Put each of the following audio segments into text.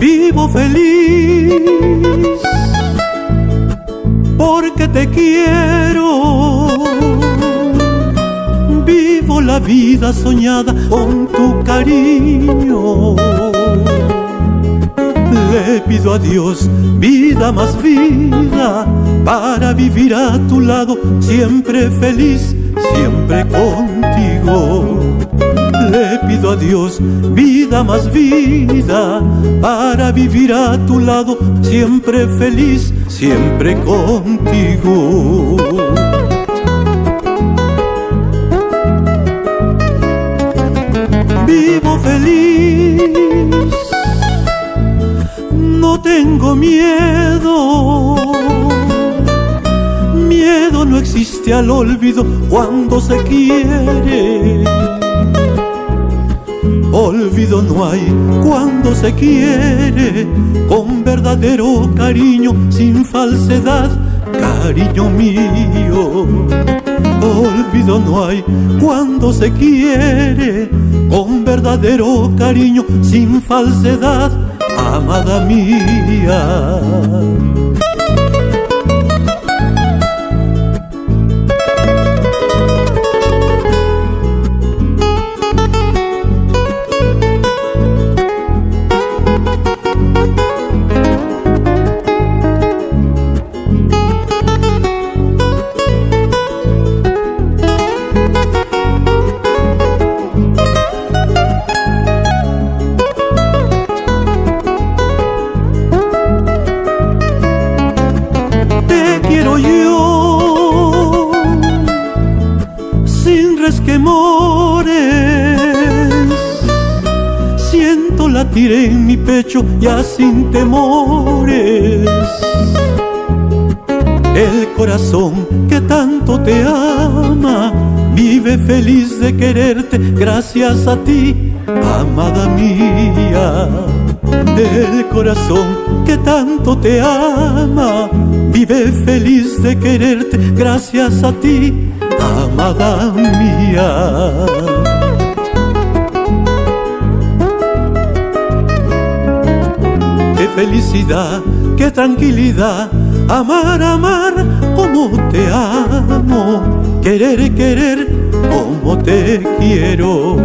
Vivo feliz porque te quiero. Vivo la vida soñada con tu cariño. Le pido a Dios vida más vida para vivir a tu lado, siempre feliz, siempre contigo. Le pido a Dios vida más vida para vivir a tu lado, siempre feliz, siempre contigo. Vivo feliz, no tengo miedo. Miedo no existe al olvido cuando se quiere. Olvido no hay cuando se quiere, con verdadero cariño, sin falsedad, cariño mío. Olvido no hay cuando se quiere, con verdadero cariño, sin falsedad, amada mía. Quiero yo, sin resquemores, siento latir en mi pecho ya sin temores. El corazón que tanto te ama vive feliz de quererte gracias a ti, amada mía. El corazón que tanto te ama vive feliz de quererte gracias a ti, amada mía. Qué felicidad, qué tranquilidad, amar, amar como te amo, querer, querer como te quiero.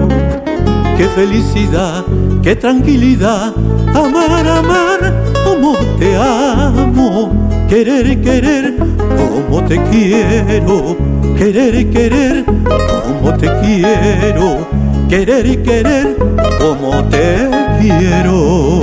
Qué felicidad, qué tranquilidad, amar, amar como te amo, querer, querer como te quiero. Querer, querer como te quiero. Querer, querer como te quiero.